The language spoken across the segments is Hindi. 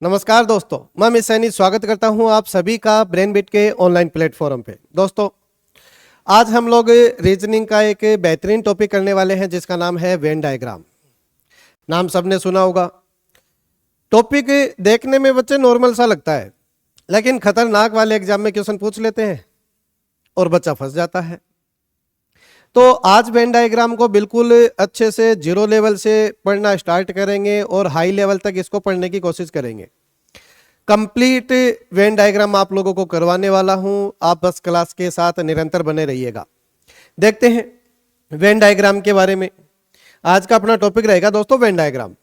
नमस्कार दोस्तों, मैं अमित सैनी स्वागत करता हूं आप सभी का ब्रेन बिट के ऑनलाइन प्लेटफॉर्म पे। दोस्तों, आज हम लोग रीजनिंग का एक बेहतरीन टॉपिक करने वाले हैं जिसका नाम है वेन डायग्राम। नाम सबने सुना होगा। टॉपिक देखने में बच्चे नॉर्मल सा लगता है, लेकिन खतरनाक वाले एग्जाम में क्वेश्चन पूछ लेते हैं और बच्चा फंस जाता है। तो आज वेन डायग्राम को बिल्कुल अच्छे से जीरो लेवल से पढ़ना स्टार्ट करेंगे और हाई लेवल तक इसको पढ़ने की कोशिश करेंगे। कंप्लीट वेन डायग्राम आप लोगों को करवाने वाला हूं, आप बस क्लास के साथ निरंतर बने रहिएगा। देखते हैं वेन डायग्राम के बारे में। आज का अपना टॉपिक रहेगा दोस्तों वेन डायग्राम।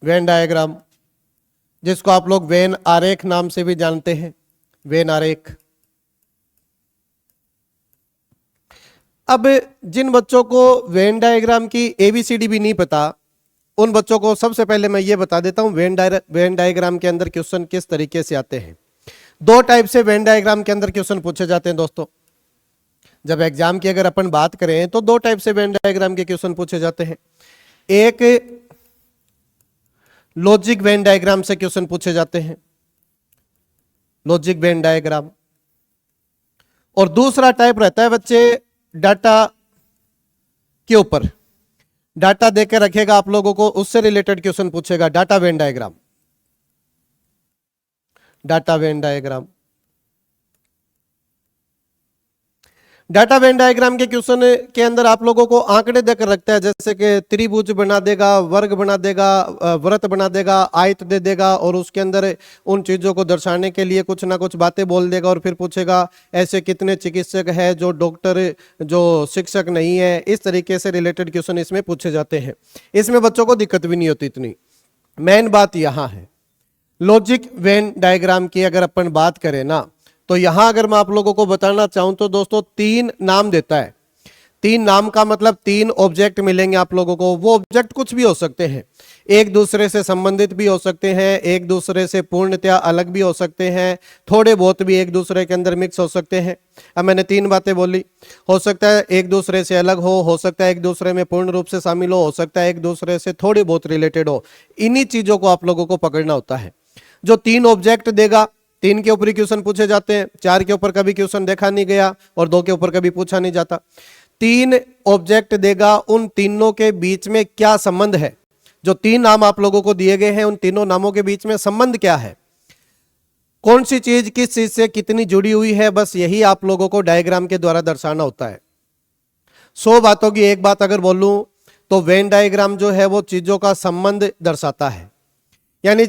वेन डायग्राम जिसको आप लोग वेन आरेख नाम से भी जानते हैं, वेन आरेख। अब जिन बच्चों को वेन डायग्राम की एबीसीडी भी नहीं पता, उन बच्चों को सबसे पहले मैं ये बता देता हूं वेन डायग्राम के अंदर क्वेश्चन किस तरीके से आते हैं। दो टाइप से वेन डायग्राम के अंदर क्वेश्चन पूछे जाते हैं दोस्तों। जब एग्जाम की अगर अपन बात करें तो दो टाइप से वेन डायग्राम के क्वेश्चन पूछे जाते हैं। एक लॉजिक वेन डायग्राम से क्वेश्चन पूछे जाते हैं, लॉजिक वेन डायग्राम। और दूसरा टाइप रहता है बच्चे डाटा के ऊपर, डाटा देकर रखेगा आप लोगों को, उससे रिलेटेड क्वेश्चन पूछेगा, data Venn diagram. Data Venn diagram, data Venn diagram के क्वेश्चन के अंदर आप लोगों को आंकड़े देकर रखता है, जैसे कि त्रिभुज बना देगा, वर्ग बना देगा, वृत्त बना देगा, आयत दे देगा और उसके अंदर उन चीजों को दर्शाने के लिए कुछ ना कुछ बातें बोल देगा और फिर पूछेगा ऐसे कितने चिकित्सक है जो डॉक्टर, जो शिक्षक नहीं है। इस तरीके से रिलेटेड क्वेश्चन इसमें पूछे जाते हैं। इसमें बच्चों को दिक्कत भी नहीं होती इतनी। मेन बात यहां है लॉजिक वेन डायग्राम की अगर अपन बात करें ना, तो यहां अगर मैं आप लोगों को बताना चाहूं तो दोस्तों तीन नाम देता है। तीन नाम का मतलब तीन ऑब्जेक्ट मिलेंगे आप लोगों को। वो ऑब्जेक्ट कुछ भी हो सकते हैं, एक दूसरे से संबंधित भी हो सकते हैं, एक दूसरे से पूर्णतया अलग भी हो सकते हैं, थोड़े बहुत भी एक दूसरे के अंदर मिक्स हो सकते हैं। अब मैंने तीन बातें बोली, हो सकता है एक दूसरे से अलग हो सकता है एक दूसरे में पूर्ण रूप से शामिल हो सकता है एक दूसरे से थोड़ी बहुत रिलेटेड हो। इन्हीं चीजों को आप लोगों को पकड़ना होता है। जो तीन ऑब्जेक्ट देगा, तीन के ऊपर ही क्वेश्चन पूछे जाते हैं, चार के ऊपर कभी क्वेश्चन देखा नहीं गया और दो के ऊपर कभी पूछा नहीं जाता। तीन ऑब्जेक्ट देगा, उन तीनों के बीच में क्या संबंध है। जो तीन नाम आप लोगों को दिए गए हैं, उन तीनों नामों के बीच में संबंध क्या है, कौन सी चीज किस चीज से कितनी जुड़ी हुई है, बस यही आप लोगों को डायग्राम के द्वारा दर्शाना होता है। 100 बातों की एक बात अगर बोलूं तो वेन डायग्राम जो है वो चीजों का संबंध दर्शाता है। यानी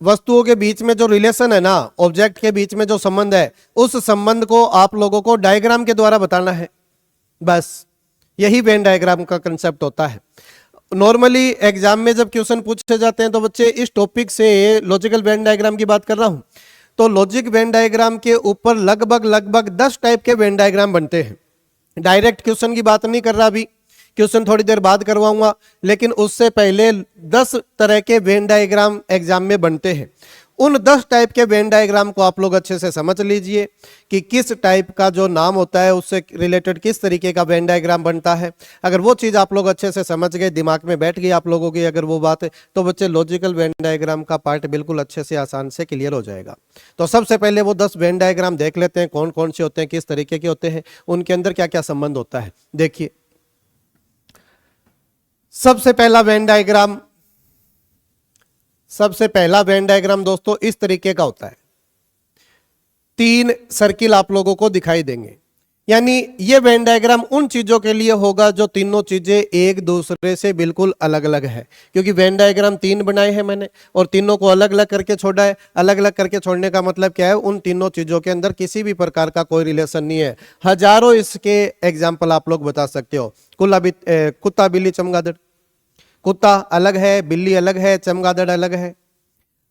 वस्तुओं के बीच में जो रिलेशन है ना, ऑब्जेक्ट के बीच में जो संबंध है, उस संबंध को आप लोगों को डायग्राम के द्वारा बताना है। बस यही वेन डायग्राम का कंसेप्ट होता है। नॉर्मली एग्जाम में जब क्वेश्चन पूछे जाते हैं तो बच्चे इस टॉपिक से लॉजिकल वेन डायग्राम की बात कर रहा हूं, तो लॉजिक वेन डायग्राम के ऊपर लगभग 10 टाइप के वेन डायग्राम बनते हैं। डायरेक्ट क्वेश्चन की बात नहीं कर रहा, अभी क्वेश्चन थोड़ी देर बाद करवाऊंगा, लेकिन उससे पहले 10 तरह के वेन डायग्राम एग्जाम में बनते हैं। उन 10 टाइप के वेन डायग्राम को आप लोग अच्छे से समझ लीजिए कि किस टाइप का जो नाम होता है उससे रिलेटेड किस तरीके का वेन डायग्राम बनता है। अगर वो चीज आप लोग अच्छे से समझ गए, दिमाग में बैठ गई आप लोगों की अगर वो बात, तो बच्चे लॉजिकल वेन डायग्राम का पार्ट बिल्कुल अच्छे से आसान से क्लियर हो जाएगा। तो सबसे पहले वो 10 वेन डायग्राम देख लेते हैं, कौन कौन से होते हैं, किस तरीके के होते हैं, उनके अंदर क्या क्या संबंध होता है। देखिए सबसे पहला वेन डायग्राम दोस्तों इस तरीके का होता है। 3 सर्किल आप लोगों को दिखाई देंगे। यानी ये वेन डायग्राम उन चीजों के लिए होगा जो तीनों चीजें एक दूसरे से बिल्कुल अलग अलग है, क्योंकि वेन डायग्राम 3 बनाए हैं मैंने और तीनों को अलग अलग करके छोड़ा है। अलग अलग करके छोड़ने का मतलब क्या है, उन तीनों चीजों के अंदर किसी भी प्रकार का कोई रिलेशन नहीं है। हजारों इसके एग्जाम्पल आप लोग बता सकते हो। कुत्ता बिल्ली चमगादड़, कुत्ता अलग है, बिल्ली अलग है, चमगादड़ अलग है।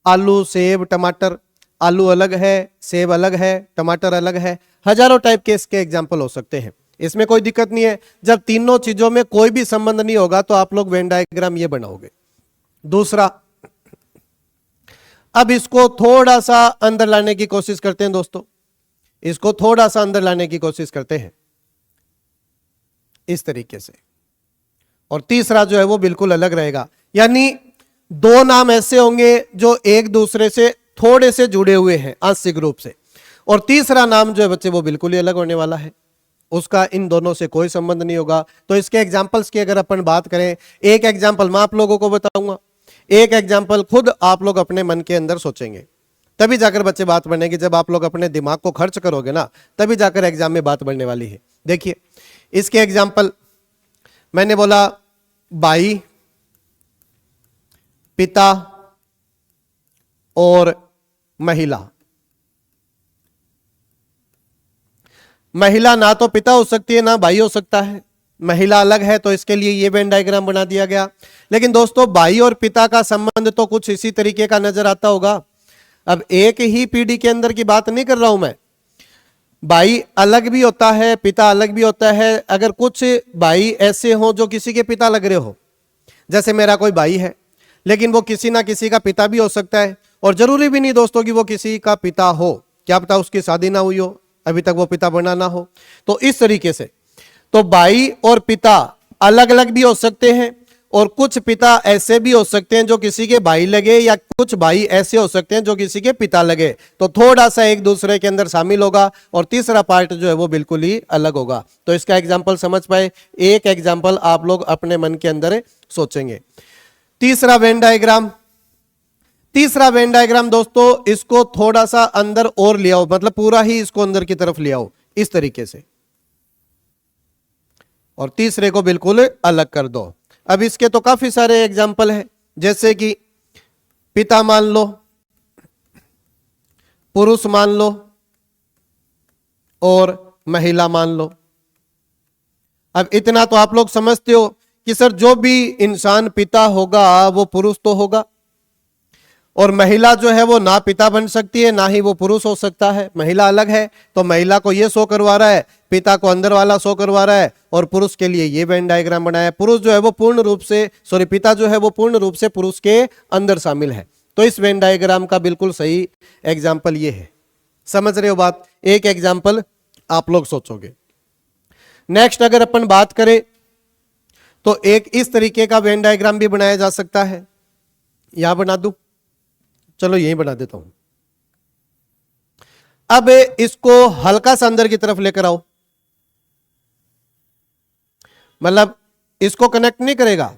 आलू सेब टमाटर, आलू अलग है, सेब अलग है, टमाटर अलग है। हजारों टाइप के इसके एग्जाम्पल हो सकते हैं, इसमें कोई दिक्कत नहीं है। जब तीनों चीजों में कोई भी संबंध नहीं होगा तो आप लोग वेन डायग्राम ये बनाओगे। दूसरा, अब इसको थोड़ा सा अंदर लाने की कोशिश करते हैं दोस्तों, इसको थोड़ा सा अंदर लाने की कोशिश करते हैं इस तरीके से। और तीसरा जो है वो बिल्कुल अलग रहेगा। यानी दो नाम ऐसे होंगे जो एक दूसरे से थोड़े से जुड़े हुए हैं आंशिक रूप से, और तीसरा नाम जो है बच्चे वो बिल्कुल ही अलग होने वाला है, उसका इन दोनों से कोई संबंध नहीं होगा। तो इसके एग्जाम्पल्स की अगर अपन बात करें, एक एग्जाम्पल मैं आप लोगों को बताऊंगा, एक एग्जाम्पल खुद आप लोग अपने मन के अंदर सोचेंगे, तभी जाकर बच्चे बात बनेगी। जब आप लोग अपने दिमाग को खर्च करोगे ना, तभी जाकर एग्जाम में बात बनने वाली है। देखिए इसके एग्जाम्पल, मैंने बोला भाई, पिता और महिला। महिला ना तो पिता हो सकती है ना भाई हो सकता है, महिला अलग है, तो इसके लिए ये वेन डायग्राम बना दिया गया। लेकिन दोस्तों भाई और पिता का संबंध तो कुछ इसी तरीके का नजर आता होगा। अब एक ही पीढ़ी के अंदर की बात नहीं कर रहा हूं मैं, भाई अलग भी होता है, पिता अलग भी होता है। अगर कुछ भाई ऐसे हो जो किसी के पिता लग रहे हो, जैसे मेरा कोई भाई है लेकिन वो किसी ना किसी का पिता भी हो सकता है, और जरूरी भी नहीं दोस्तों कि वो किसी का पिता हो, क्या पता उसकी शादी ना हुई हो, अभी तक वो पिता बना ना हो। तो इस तरीके से तो भाई और पिता अलग अलग भी हो सकते हैं, और कुछ पिता ऐसे भी हो सकते हैं जो किसी के भाई लगे, या कुछ भाई ऐसे हो सकते हैं जो किसी के पिता लगे। तो थोड़ा सा एक दूसरे के अंदर शामिल होगा, और तीसरा पार्ट जो है वो बिल्कुल ही अलग होगा। तो इसका एग्जाम्पल समझ पाए, एक एग्जाम्पल आप लोग अपने मन के अंदर सोचेंगे। तीसरा वेन डायग्राम, तीसरा वेन डायग्राम दोस्तों, इसको थोड़ा सा अंदर और ले आओ, मतलब पूरा ही इसको अंदर की तरफ ले आओ इस तरीके से, और तीसरे को बिल्कुल अलग कर दो। अब इसके तो काफी सारे एग्जाम्पल हैं, जैसे कि पिता मान लो, पुरुष मान लो, और महिला मान लो। अब इतना तो आप लोग समझते हो कि सर जो भी इंसान पिता होगा वो पुरुष तो होगा, और महिला जो है वो ना पिता बन सकती है ना ही वो पुरुष हो सकता है, महिला अलग है। तो महिला को ये शो करवा रहा है, पिता को अंदर वाला शो करवा रहा है, और पुरुष के लिए ये वेन डायग्राम बनाया। पुरुष जो है वो पूर्ण रूप से, सॉरी पिता जो है वो पूर्ण रूप से पुरुष के अंदर शामिल है। तो इस वेन डायग्राम का बिल्कुल सही एग्जाम्पल ये है। समझ रहे हो बात? एक एग्जाम्पल आप लोग सोचोगे। नेक्स्ट अगर अपन बात करें तो एक इस तरीके का वेन डायग्राम भी बनाया जा सकता है। यहां बना दूं, चलो यही बना देता हूं। अब इसको हल्का सा अंदर की तरफ लेकर आओ, मतलब इसको कनेक्ट नहीं करेगा,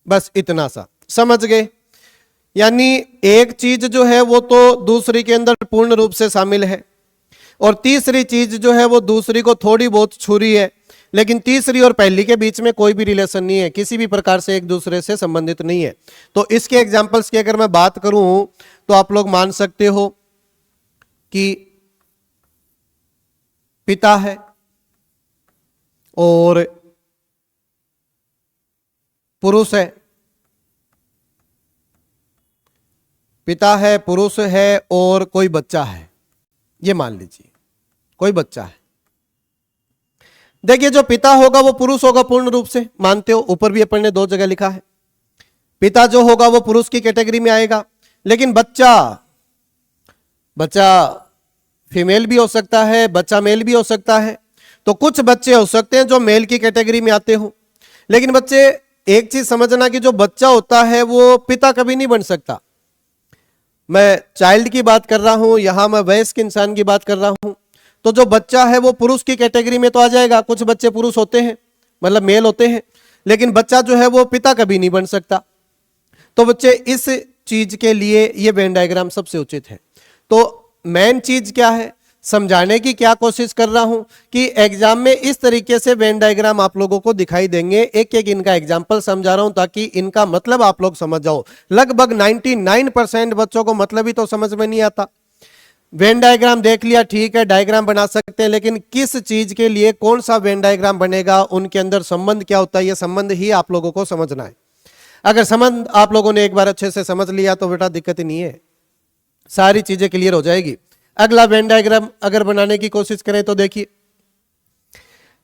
बस इतना सा समझ गए। यानी एक चीज जो है वो तो दूसरी के अंदर पूर्ण रूप से शामिल है, और तीसरी चीज जो है वो दूसरी को थोड़ी बहुत छू रही है, लेकिन तीसरी और पहली के बीच में कोई भी रिलेशन नहीं है, किसी भी प्रकार से एक दूसरे से संबंधित नहीं है। तो इसके एग्जाम्पल्स की अगर मैं बात करूं तो आप लोग मान सकते हो कि पिता है और पुरुष है, पिता है, पुरुष है, और कोई बच्चा है। ये मान लीजिए कोई बच्चा है। देखिए जो पिता होगा वो पुरुष होगा पूर्ण रूप से, मानते हो? ऊपर भी अपन ने दो जगह लिखा है, पिता जो होगा वो पुरुष की कैटेगरी में आएगा। लेकिन बच्चा, बच्चा फीमेल भी हो सकता है, बच्चा मेल भी हो सकता है। तो कुछ बच्चे हो सकते हैं जो मेल की कैटेगरी में आते हो, लेकिन बच्चे एक चीज समझना कि जो बच्चा होता है वो पिता कभी नहीं बन सकता। मैं चाइल्ड की बात कर रहा हूं, यहां मैं वयस्क इंसान की बात कर रहा हूं। तो जो बच्चा है वो पुरुष की कैटेगरी में तो आ जाएगा, कुछ बच्चे पुरुष होते हैं, मतलब मेल होते हैं, लेकिन बच्चा जो है वो पिता कभी नहीं बन सकता। तो बच्चे इस चीज के लिए ये वेन डायग्राम सबसे उचित है। तो मेन चीज क्या है, समझाने की क्या कोशिश कर रहा हूं कि एग्जाम में इस तरीके से वेन डायग्राम आप लोगों को दिखाई देंगे। एक एक इनका एग्जाम्पल समझा रहा हूं ताकि इनका मतलब आप लोग समझ जाओ। लगभग 99% बच्चों को मतलब ही तो समझ में नहीं आता। वेन डायग्राम देख लिया, ठीक है, डायग्राम बना सकते हैं, लेकिन किस चीज के लिए कौन सा वेन डायग्राम बनेगा, उनके अंदर संबंध क्या होता है, यह संबंध ही आप लोगों को समझना है। अगर संबंध आप लोगों ने एक बार अच्छे से समझ लिया तो बेटा दिक्कत ही नहीं है, सारी चीजें क्लियर हो जाएगी। अगला वेन डायग्राम अगर बनाने की कोशिश करें तो देखिए,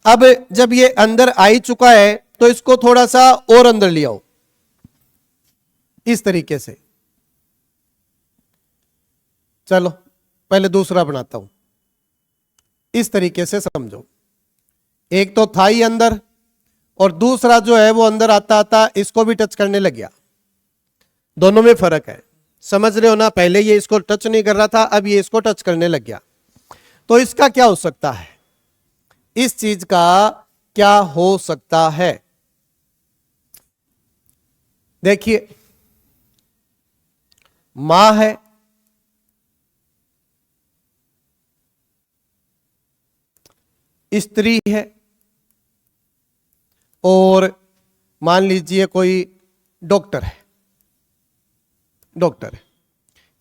अब जब ये अंदर आ ही चुका है तो इसको थोड़ा सा और अंदर ले आओ इस तरीके से। चलो पहले दूसरा बनाता हूं, इस तरीके से समझो। एक तो था ही अंदर, और दूसरा जो है वो अंदर आता आता इसको भी टच करने लग गया। दोनों में फर्क है, समझ रहे हो ना। पहले ये इसको टच नहीं कर रहा था, अब ये इसको टच करने लग गया। तो इसका क्या हो सकता है, इस चीज का क्या हो सकता है? देखिए, मां है, स्त्री है, और मान लीजिए कोई डॉक्टर है, डॉक्टर है।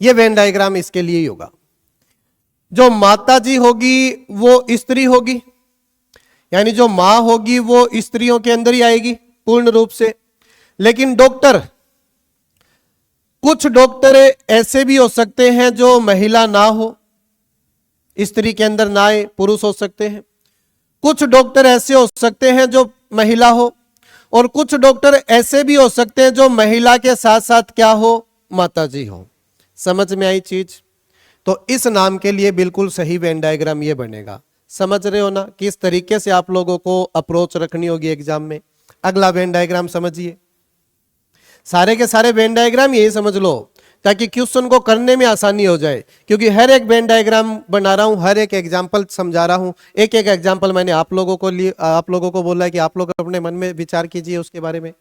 ये वेन डायग्राम इसके लिए ही होगा। जो माता जी होगी वो स्त्री होगी, यानी जो मां होगी वो स्त्रियों के अंदर ही आएगी पूर्ण रूप से। लेकिन डॉक्टर, कुछ डॉक्टर ऐसे भी हो सकते हैं जो महिला ना हो, स्त्री के अंदर ना आए, पुरुष हो सकते हैं। कुछ डॉक्टर ऐसे हो सकते हैं जो महिला हो, और कुछ डॉक्टर ऐसे भी हो सकते हैं जो महिला के साथ साथ क्या हो, माता जी हो। समझ में आई चीज? तो इस नाम के लिए बिल्कुल सही वेन डायग्राम ये बनेगा। समझ रहे हो ना किस तरीके से आप लोगों को अप्रोच रखनी होगी एग्जाम में। अगला वेन डायग्राम समझिए। सारे के सारे वेन डायग्राम यही समझ लो ताकि क्वेश्चन को करने में आसानी हो जाए, क्योंकि हर एक वेन डायग्राम बना रहा हूं, हर एक एग्जाम्पल समझा रहा हूं। एक एक एग्जाम्पल मैंने आप लोगों को बोला है कि आप लोग अपने मन में विचार कीजिए उसके बारे में।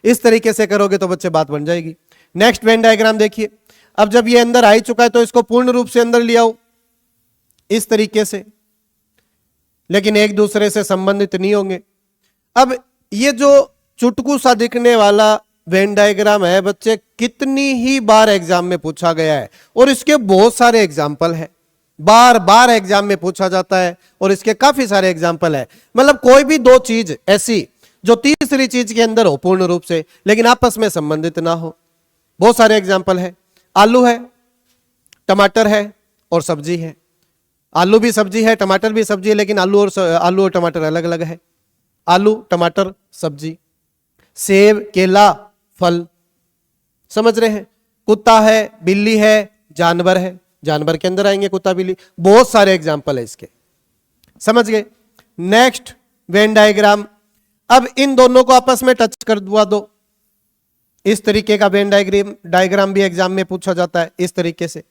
इस तरीके से करोगे तो बच्चे बात बन जाएगी। नेक्स्ट वेन डायग्राम देखिए। अब जब ये अंदर आ ही चुका है तो इसको पूर्ण रूप से अंदर ले आओ इस तरीके से, लेकिन एक दूसरे से संबंधित नहीं होंगे। अब ये जो चुटकू सा दिखने वाला वेन डायग्राम है बच्चे, कितनी ही बार एग्जाम में पूछा गया है, और इसके बहुत सारे एग्जाम्पल है, बार बार एग्जाम में पूछा जाता है, और इसके काफी सारे एग्जाम्पल है। मतलब कोई भी दो चीज ऐसी जो तीसरी चीज के अंदर हो पूर्ण रूप से, लेकिन आपस में संबंधित ना हो, बहुत सारे एग्जाम्पल है। आलू है, टमाटर है, और सब्जी है। आलू भी सब्जी है, टमाटर भी सब्जी है, लेकिन आलू और टमाटर अलग अलग है। आलू, टमाटर, सब्जी। सेब, केला, फल। समझ रहे हैं? कुत्ता है, बिल्ली है, जानवर है, जानवर के अंदर आएंगे कुत्ता बिल्ली। बहुत सारे एग्जाम्पल है इसके, समझ गए? Next Venn diagram. अब इन दोनों को आपस में टच कर दो। इस तरीके का वेन डायग्राम भी एग्जाम में पूछा जाता है, इस तरीके से।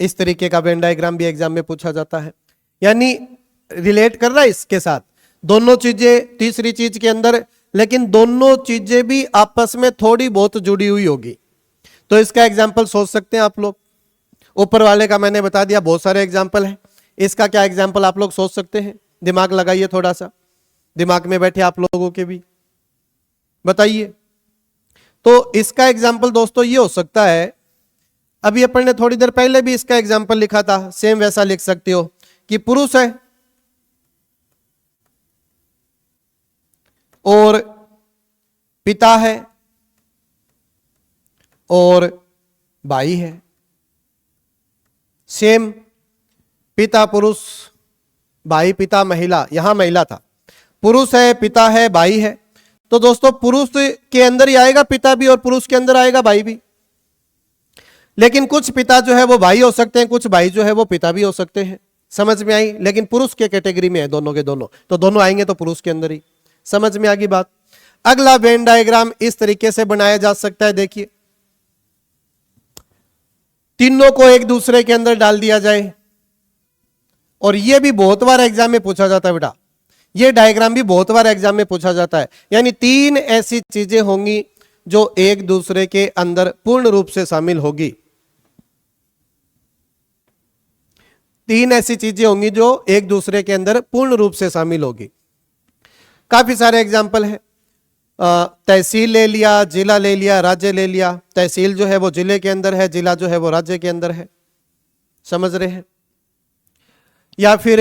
इस तरीके का वेन डायग्राम भी एग्जाम में पूछा जाता है, यानी रिलेट कर रहा है इसके साथ दोनों चीजें तीसरी चीज के अंदर, लेकिन दोनों चीजें भी आपस में थोड़ी बहुत जुड़ी हुई होगी। तो इसका एग्जाम्पल सोच सकते हैं आप लोग। ऊपर वाले का मैंने बता दिया, बहुत सारे एग्जाम्पल हैं। इसका क्या एग्जाम्पल आप लोग सोच सकते हैं? दिमाग लगाइए, थोड़ा सा दिमाग में बैठे आप लोगों के भी बताइए। तो इसका एग्जाम्पल दोस्तों ये हो सकता है, अभी अपन ने थोड़ी देर पहले भी इसका एग्जाम्पल लिखा था, सेम वैसा लिख सकते हो कि पुरुष है और पिता है और भाई है। सेम, पिता पुरुष, भाई पिता महिला, यहां महिला था। पुरुष है, पिता है, भाई है। तो दोस्तों पुरुष के अंदर ही आएगा पिता भी, और पुरुष के अंदर आएगा भाई भी। लेकिन कुछ पिता जो है वो भाई हो सकते हैं, कुछ भाई जो है वो पिता भी हो सकते हैं। समझ में आई? लेकिन पुरुष के कैटेगरी में है दोनों के दोनों, तो दोनों आएंगे तो पुरुष के अंदर ही। समझ में आ गई बात? अगला वेन डायग्राम इस तरीके से बनाया जा सकता है। देखिए, तीनों को एक दूसरे के अंदर डाल दिया जाए, और यह भी बहुत बार एग्जाम में पूछा जाता है बेटा। यह डायग्राम भी बहुत बार एग्जाम में पूछा जाता है, यानी तीन ऐसी चीजें होंगी जो एक दूसरे के अंदर पूर्ण रूप से शामिल होगी। तीन ऐसी चीजें होंगी जो एक दूसरे के अंदर पूर्ण रूप से शामिल होगी। काफी सारे एग्जाम्पल है। तहसील ले लिया, जिला ले लिया, राज्य ले लिया। तहसील जो है वो जिले के अंदर है, जिला जो है वो राज्य के अंदर है। समझ रहे हैं? या फिर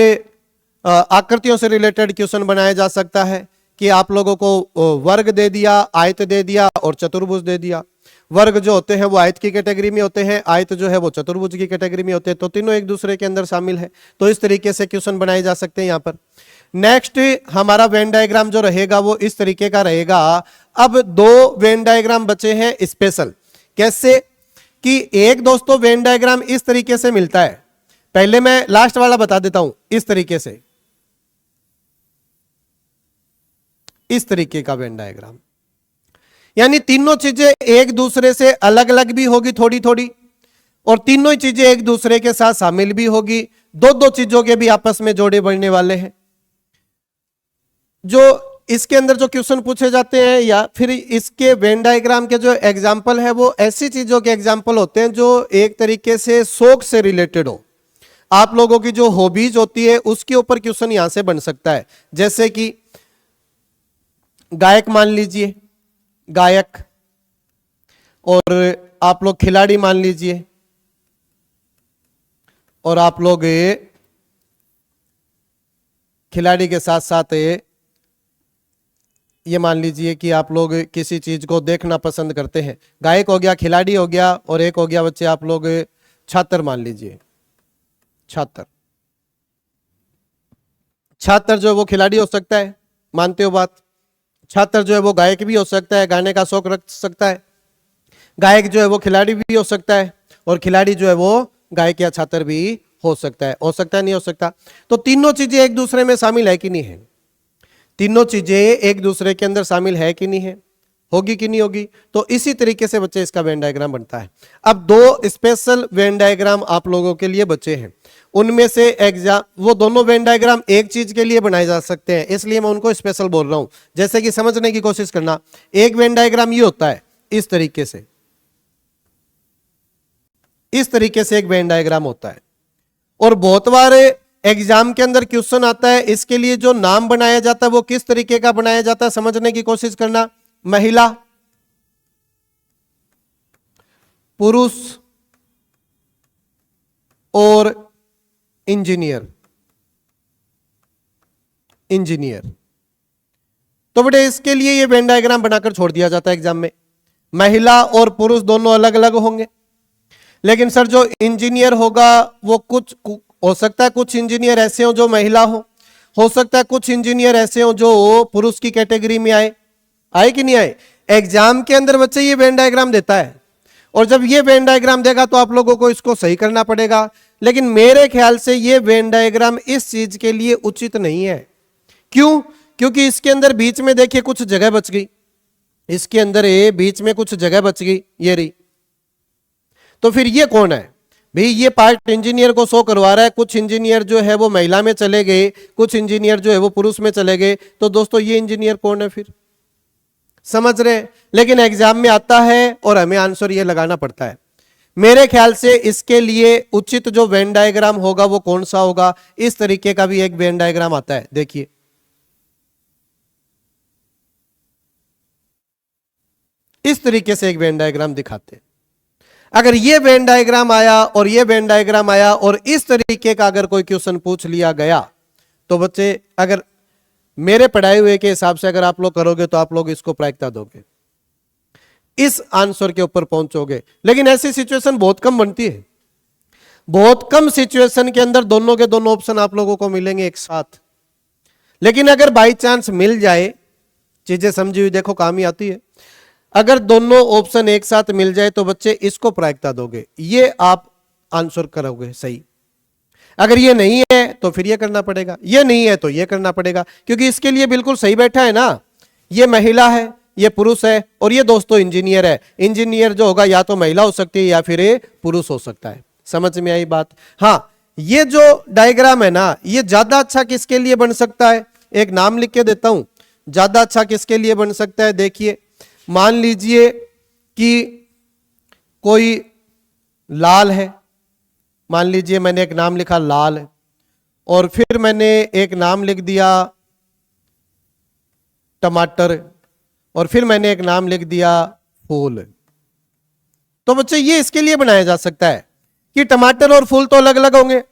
आकृतियों से रिलेटेड क्वेश्चन बनाया जा सकता है कि आप लोगों को वर्ग दे दिया, आयत दे दिया और चतुर्भुज दे दिया। वर्ग जो होते हैं वो आयत की कैटेगरी में होते हैं, आयत जो है वो चतुर्भुज की कैटेगरी में होते हैं। तो तीनों एक दूसरे के अंदर शामिल है। तो इस तरीके से क्वेश्चन बनाए जा सकते हैं यहां पर। नेक्स्ट हमारा वेन डायग्राम जो रहेगा वो इस तरीके का रहेगा। अब दो वेन डायग्राम बचे हैं स्पेशल। कैसे? कि एक दोस्तों वेन डायग्राम इस तरीके से मिलता है। पहले मैं लास्ट वाला बता देता हूं। इस तरीके से इस तरीके का वेन डायग्राम। यानी तीनों चीजें एक दूसरे से अलग अलग भी होगी थोड़ी थोड़ी, और तीनों ही चीजें एक दूसरे के साथ शामिल भी होगी। दो दो चीजों के भी आपस में जोड़े बनने वाले हैं। जो इसके अंदर जो क्वेश्चन पूछे जाते हैं या फिर इसके वेन डायग्राम के जो एग्जाम्पल है वो ऐसी चीजों के एग्जाम्पल होते हैं जो एक तरीके से शौक से रिलेटेड हो। आप लोगों की जो हॉबीज होती है उसके ऊपर क्वेश्चन यहां से बन सकता है। जैसे कि गायक मान लीजिए, गायक, और आप लोग खिलाड़ी मान लीजिए, और आप लोग खिलाड़ी के साथ साथ ये मान लीजिए कि आप लोग किसी चीज को देखना पसंद करते हैं। गायक हो गया, खिलाड़ी हो गया, और एक हो गया बच्चे आप लोग छात्र मान लीजिए। छात्र, छात्र जो है वो खिलाड़ी हो सकता है, मानते हो बात। छात्र जो है वो गायक भी हो सकता है, गाने का शौक रख सकता है। गायक जो है वो खिलाड़ी भी हो सकता है, और खिलाड़ी जो है वो गायक या छात्र भी हो सकता है। हो सकता है, नहीं हो सकता? तो तीनों चीजें एक दूसरे में शामिल है कि नहीं है? तीनों चीजें एक दूसरे के अंदर शामिल है कि नहीं है? होगी कि नहीं होगी? तो इसी तरीके से बच्चे इसका वेन डायग्राम बनता है। अब दो स्पेशल वेन डायग्राम आप लोगों के लिए बचे हैं। उनमें से एग्जाम वो दोनों वेन डायग्राम एक चीज के लिए बनाए जा सकते हैं, इसलिए मैं उनको स्पेशल बोल रहा हूं। जैसे कि समझने की कोशिश करना, एक वेन डायग्राम ये होता है इस तरीके से, इस तरीके से एक वेन डायग्राम होता है। और बहुत बार एग्जाम के अंदर क्वेश्चन आता है, इसके लिए जो नाम बनाया जाता है वो किस तरीके का बनाया जाता है, समझने की कोशिश करना। महिला, पुरुष और इंजीनियर। इंजीनियर, तो बेटे इसके लिए ये वेन डायग्राम बनाकर छोड़ दिया जाता है एग्जाम में। महिला और पुरुष दोनों अलग अलग होंगे, लेकिन सर जो इंजीनियर होगा वो कुछ हो सकता है, कुछ इंजीनियर ऐसे हो जो महिला हो सकता है कुछ इंजीनियर ऐसे हो जो पुरुष की कैटेगरी में आए कि नहीं आए। एग्जाम के अंदर बच्चे ये वेन डायग्राम देता है, और जब ये वेन डायग्राम देगा तो आप लोगों को इसको सही करना पड़ेगा। लेकिन मेरे ख्याल से ये वेन डायग्राम इस चीज के लिए उचित नहीं है। क्यों? क्योंकि इसके अंदर बीच में देखिए कुछ जगह बच गई, इसके अंदर ये बीच में कुछ जगह बच गई, ये रही। तो फिर ये कौन है भाई? ये पार्ट इंजीनियर को शो करवा रहा है। कुछ इंजीनियर जो है वो महिला में चले गए, कुछ इंजीनियर जो है वो पुरुष में चले गए। तो दोस्तों ये इंजीनियर कौन है फिर? समझ रहे हैं? लेकिन एग्जाम में आता है और हमें आंसर ये लगाना पड़ता है। मेरे ख्याल से इसके लिए उचित जो वेन डायग्राम होगा वो कौन सा होगा? इस तरीके का भी एक वेन डायग्राम आता है, देखिए। इस तरीके से एक वेन डायग्राम दिखाते हैं। अगर ये वेन डायग्राम आया और ये वेन डायग्राम आया और इस तरीके का अगर कोई क्वेश्चन पूछ लिया गया, तो बच्चे अगर मेरे पढ़ाए हुए के हिसाब से अगर आप लोग करोगे तो आप लोग इसको प्रायिकता दोगे, इस आंसर के ऊपर पहुंचोगे। लेकिन ऐसी सिचुएशन बहुत कम बनती है। बहुत कम सिचुएशन के अंदर दोनों के दोनों ऑप्शन आप लोगों को मिलेंगे एक साथ। लेकिन अगर बाई चांस मिल जाए, चीजें समझी हुई देखो काम ही आती है। अगर दोनों ऑप्शन एक साथ मिल जाए तो बच्चे इसको प्रायिकता दोगे, ये आप आंसर करोगे सही। अगर ये नहीं है तो फिर ये करना पड़ेगा, ये नहीं है तो ये करना पड़ेगा, क्योंकि इसके लिए बिल्कुल सही बैठा है ना। ये महिला है, ये पुरुष है, और ये दोस्तों इंजीनियर है। इंजीनियर जो होगा या तो महिला हो सकती है या फिर ये पुरुष हो सकता है। समझ में आई बात? हाँ, ये जो डायग्राम है ना, ये ज्यादा अच्छा किसके लिए बन सकता है? एक नाम लिख के देता हूं, ज्यादा अच्छा किसके लिए बन सकता है। देखिए, मान लीजिए कि कोई लाल है, मान लीजिए मैंने एक नाम लिखा लाल है, और फिर मैंने एक नाम लिख दिया टमाटर, और फिर मैंने एक नाम लिख दिया फूल। तो बच्चे ये इसके लिए बनाया जा सकता है कि टमाटर और फूल तो अलग अलग होंगे,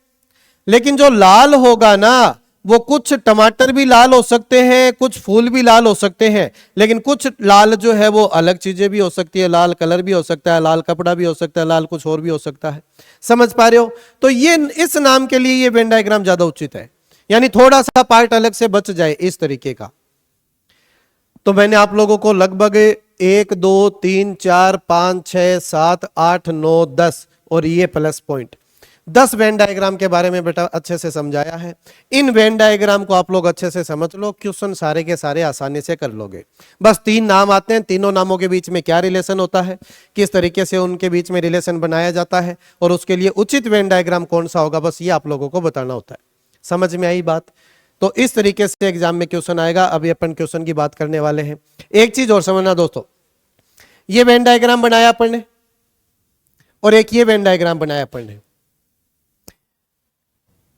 लेकिन जो लाल होगा ना, वो कुछ टमाटर भी लाल हो सकते हैं, कुछ फूल भी लाल हो सकते हैं, लेकिन कुछ लाल जो है वो अलग चीजें भी हो सकती है। लाल कलर भी हो सकता है, लाल कपड़ा भी हो सकता है, लाल कुछ और भी हो सकता है। समझ पा रहे हो? तो ये इस नाम के लिए ये वेन डायग्राम ज्यादा उचित है, यानी थोड़ा सा पार्ट अलग से बच जाए इस तरीके का। तो मैंने आप लोगों को लगभग 1 2 3 4 5 6 7 8 9 10 और ये प्लस पॉइंट 10 वेन डायग्राम के बारे में बेटा अच्छे से समझाया है। इन वेन डायग्राम को आप लोग अच्छे से समझ लो, क्वेश्चन सारे के सारे आसानी से कर लोगे। बस 3 नाम आते हैं, तीनों नामों के बीच में क्या रिलेशन होता है, किस तरीके से उनके बीच में रिलेशन बनाया जाता है, और उसके लिए उचित वेन डायग्राम कौन सा होगा, बस ये आप लोगों को बताना होता है। समझ में आई बात? तो इस तरीके से एग्जाम में क्वेश्चन आएगा। अभी अपन क्वेश्चन की बात करने वाले हैं। एक चीज और समझना दोस्तों, ये वेन डायग्राम बनाया अपन ने और एक ये वेन डायग्राम बनाया अपन ने।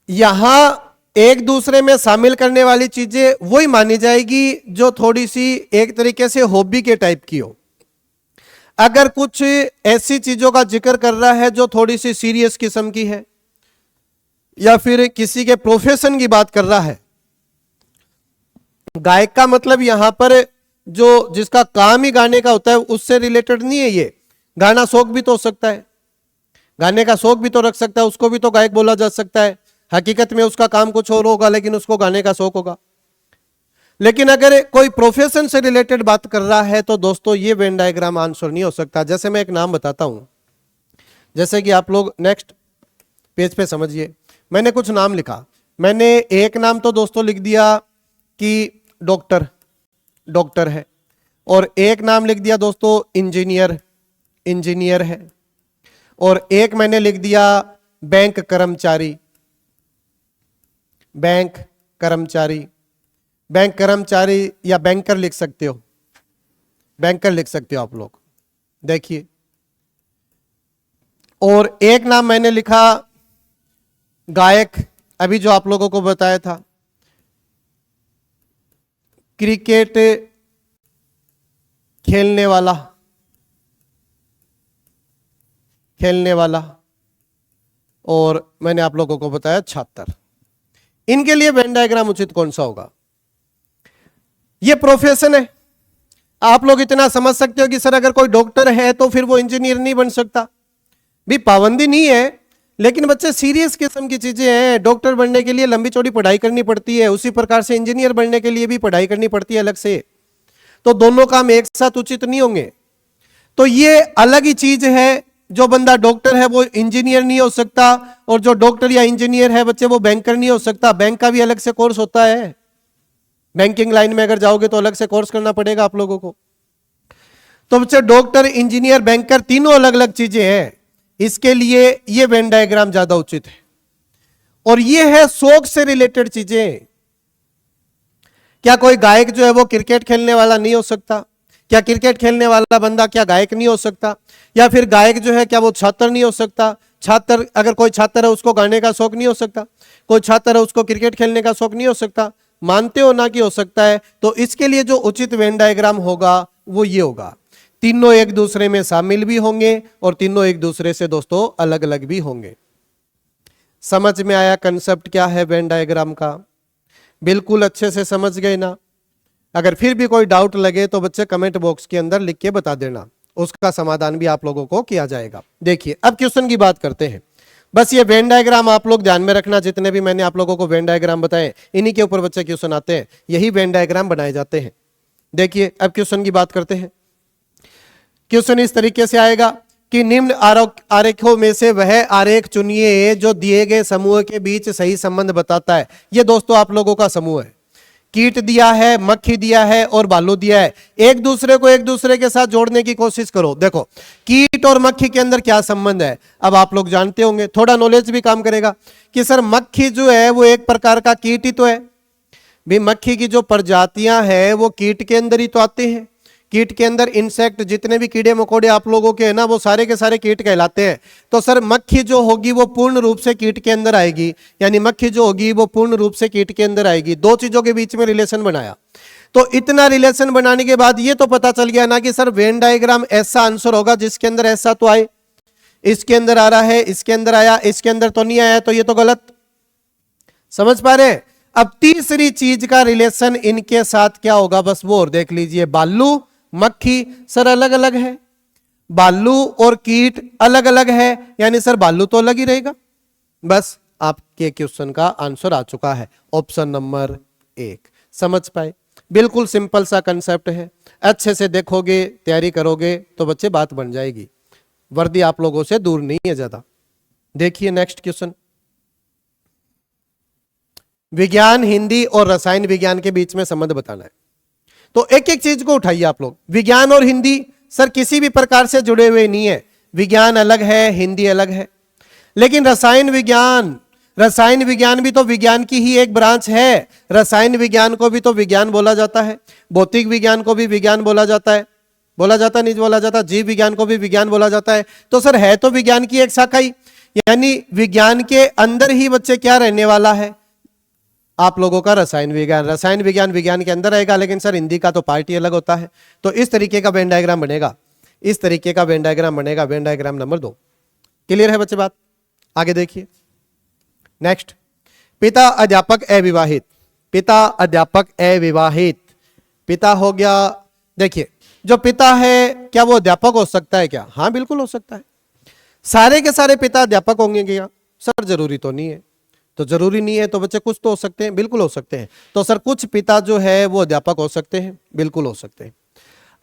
यहां एक दूसरे में शामिल करने वाली चीजें वही मानी जाएगी जो थोड़ी सी एक तरीके से हॉबी के टाइप की हो। अगर कुछ ऐसी चीजों का जिक्र कर रहा है जो थोड़ी सी सीरियस किस्म की है, या फिर किसी के प्रोफेशन की बात कर रहा है, गायक का मतलब यहां पर जो जिसका काम ही गाने का होता है उससे रिलेटेड नहीं है। ये गाना शौक भी तो हो सकता है, गाने का शौक भी तो रख सकता है, उसको भी तो गायक बोला जा सकता है। हकीकत में उसका काम कुछ और होगा लेकिन उसको गाने का शौक होगा। लेकिन अगर कोई प्रोफेशन से रिलेटेड बात कर रहा है तो दोस्तों ये वेन डायग्राम आंसर नहीं हो सकता। जैसे मैं एक नाम बताता हूं, जैसे कि आप लोग नेक्स्ट पेज पे समझिए, मैंने कुछ नाम लिखा। मैंने एक नाम तो दोस्तों लिख दिया कि डॉक्टर, डॉक्टर है, और एक नाम लिख दिया दोस्तों इंजीनियर, इंजीनियर है, और एक मैंने लिख दिया बैंक कर्मचारी, बैंक कर्मचारी, बैंक कर्मचारी या बैंकर लिख सकते हो, बैंकर लिख सकते हो आप लोग, देखिए। और एक नाम मैंने लिखा गायक, अभी जो आप लोगों को बताया था, क्रिकेट खेलने वाला, खेलने वाला, और मैंने आप लोगों को बताया छात्र। इनके लिए वेन डायग्राम उचित कौन सा होगा? ये प्रोफेशन है। आप लोग इतना समझ सकते हो कि सर अगर कोई डॉक्टर है तो फिर वो इंजीनियर नहीं बन सकता। भी पाबंदी नहीं है, लेकिन बच्चे सीरियस किस्म की चीजें हैं। डॉक्टर बनने के लिए लंबी चौड़ी पढ़ाई करनी पड़ती है, उसी प्रकार से इंजीनियर बनने के लिए भी पढ़ाई करनी पड़ती है अलग से। तो दोनों काम एक साथ उचित नहीं होंगे। तो ये अलग ही चीज है। जो बंदा डॉक्टर है वो इंजीनियर नहीं हो सकता, और जो डॉक्टर या इंजीनियर है बच्चे वो बैंकर नहीं हो सकता। बैंक का भी अलग से कोर्स होता है। बैंकिंग लाइन में अगर जाओगे तो अलग से कोर्स करना पड़ेगा आप लोगों को। तो बच्चे डॉक्टर, इंजीनियर, बैंकर तीनों अलग अलग चीजें हैं। इसके लिए ये वेन डायग्राम ज्यादा उचित है। और ये है शौक से रिलेटेड चीजें। क्या कोई गायक जो है वो क्रिकेट खेलने वाला नहीं हो सकता? क्या क्रिकेट खेलने वाला बंदा क्या गायक नहीं हो सकता? या फिर गायक जो है क्या वो छात्र नहीं हो सकता? छात्र, अगर कोई छात्र है उसको गाने का शौक नहीं हो सकता? कोई छात्र है उसको क्रिकेट खेलने का शौक नहीं हो सकता? मानते हो ना कि हो सकता है। तो इसके लिए जो उचित वेन डायग्राम होगा वो ये होगा। तीनों एक दूसरे में शामिल भी होंगे और तीनों एक दूसरे से दोस्तों अलग अलग भी होंगे। समझ में आया कंसेप्ट क्या है वेन डायग्राम का? बिल्कुल अच्छे से समझ गए ना? अगर फिर भी कोई डाउट लगे तो बच्चे कमेंट बॉक्स के अंदर लिख के बता देना, उसका समाधान भी आप लोगों को किया जाएगा। देखिए अब क्वेश्चन की बात करते हैं। बस ये वेन डायग्राम आप लोग ध्यान में रखना, जितने भी मैंने आप लोगों को वेन डायग्राम बताए इन्हीं के ऊपर बच्चे क्वेश्चन आते हैं, यही वेन डायग्राम बनाए जाते हैं। देखिए अब क्वेश्चन की बात करते हैं। क्वेश्चन इस तरीके से आएगा कि निम्न आरेखों में से वह आरेख चुनिए जो दिए गए समूह के बीच सही संबंध बताता है। ये दोस्तों आप लोगों का समूह है। कीट दिया है, मक्खी दिया है और भालू दिया है। एक दूसरे को एक दूसरे के साथ जोड़ने की कोशिश करो। देखो कीट और मक्खी के अंदर क्या संबंध है, अब आप लोग जानते होंगे, थोड़ा नॉलेज भी काम करेगा कि सर मक्खी जो है वो एक प्रकार का कीट ही तो है। भी मक्खी की जो प्रजातियां हैं वो कीट के अंदर ही तो आते हैं। कीट के अंदर इंसेक्ट, जितने भी कीड़े मकोड़े आप लोगों के हैं ना, वो सारे के सारे कीट कहलाते हैं। तो सर मक्खी जो होगी वो पूर्ण रूप से कीट के अंदर आएगी, यानी मक्खी जो होगी वो पूर्ण रूप से कीट के अंदर आएगी। दो चीजों के बीच में रिलेशन बनाया। तो इतना रिलेशन बनाने के बाद ये तो पता चल गया ना कि सर वेन डायग्राम ऐसा आंसर होगा जिसके अंदर ऐसा तो आए। इसके अंदर आ रहा है, इसके अंदर आया, इसके अंदर तो नहीं आया, तो ये तो गलत। समझ पा रहे हैं? अब तीसरी चीज का रिलेशन इनके साथ क्या होगा, बस वो और देख लीजिए। भालू मक्खी सर अलग अलग है, भालू और कीट अलग अलग है, यानी सर भालू तो अलग ही रहेगा। बस आपके क्वेश्चन का आंसर आ चुका है, ऑप्शन नंबर 1। समझ पाए? बिल्कुल सिंपल सा कंसेप्ट है। अच्छे से देखोगे, तैयारी करोगे तो बच्चे बात बन जाएगी। वर्दी आप लोगों से दूर नहीं है ज्यादा। देखिए नेक्स्ट क्वेश्चन, विज्ञान, हिंदी और रसायन विज्ञान के बीच में संबंध बताना है। तो एक एक चीज को उठाइए आप लोग। विज्ञान और हिंदी सर किसी भी प्रकार से जुड़े हुए नहीं है, विज्ञान अलग है, हिंदी अलग है। लेकिन रसायन विज्ञान भी तो विज्ञान की ही एक ब्रांच है। रसायन विज्ञान को भी तो विज्ञान बोला जाता है, भौतिक विज्ञान को भी विज्ञान बोला जाता है, बोला जाता नहीं बोला जाता, जीव विज्ञान को भी विज्ञान बोला जाता है। तो सर है तो विज्ञान की एक शाखा ही, यानी विज्ञान के अंदर ही बच्चे क्या रहने वाला है आप लोगों का रसायन विज्ञान। रसायन विज्ञान विज्ञान के अंदर रहेगा, लेकिन सर हिंदी का तो पार्ट ही अलग होता है। तो इस तरीके का वेन डायग्राम बनेगा, इस तरीके का वेन डायग्राम बनेगा, वेन डायग्राम नंबर 2। क्लियर है बच्चे बात? आगे देखिए नेक्स्ट, पिता अध्यापक अविवाहित, पिता अध्यापक अविवाहित, पिता हो गया। देखिए जो पिता है क्या वो अध्यापक हो सकता है क्या? हाँ बिल्कुल हो सकता है। सारे के सारे पिता अध्यापक होंगे क्या? सर जरूरी तो नहीं है। तो जरूरी नहीं है तो बच्चे कुछ तो हो सकते हैं, बिल्कुल हो सकते हैं। तो सर कुछ पिता जो है वो अध्यापक हो सकते हैं, बिल्कुल हो सकते हैं।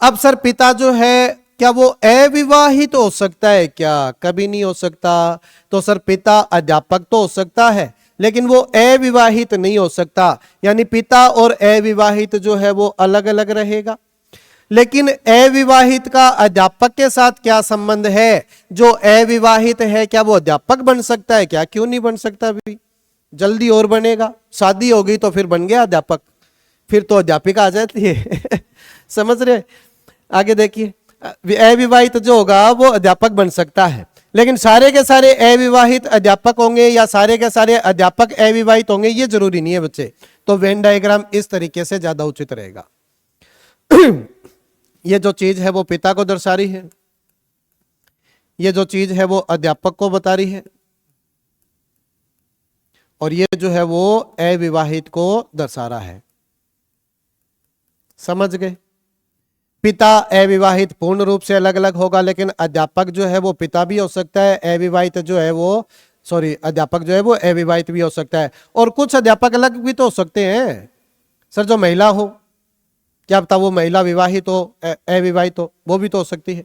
अब सर पिता जो है क्या वो अविवाहित हो सकता है क्या? कभी नहीं हो सकता। तो सर पिता अध्यापक तो हो सकता है, लेकिन वो अविवाहित नहीं हो सकता, यानी पिता और अविवाहित जो है वो अलग अलग रहेगा। लेकिन अविवाहित का अध्यापक के साथ क्या संबंध है? जो अविवाहित है क्या वो अध्यापक बन सकता है क्या? क्यों नहीं बन सकता? भी जल्दी और बनेगा, शादी हो गई तो फिर बन गया अध्यापक, फिर तो अध्यापिका आ जाती है समझ रहे? आगे देखिए, अविवाहित जो होगा वो अध्यापक बन सकता है, लेकिन सारे के सारे अविवाहित अध्यापक होंगे या सारे के सारे अध्यापक अविवाहित होंगे ये जरूरी नहीं है बच्चे। तो वेन डायग्राम इस तरीके से ज्यादा उचित रहेगा ये जो चीज है वो पिता को दर्शा रही है, ये जो चीज है वो अध्यापक को बता रही है, और ये जो है वो अविवाहित को दर्शा रहा है। समझ गए? पिता अविवाहित पूर्ण रूप से अलग अलग होगा, लेकिन अध्यापक जो है वो पिता भी हो सकता है, अविवाहित जो है वो अध्यापक जो है वो अविवाहित भी हो सकता है। और कुछ अध्यापक अलग भी तो हो सकते हैं सर, जो महिला हो, क्या पता वो महिला विवाहित हो, अविवाहित हो, वो भी तो हो सकती है।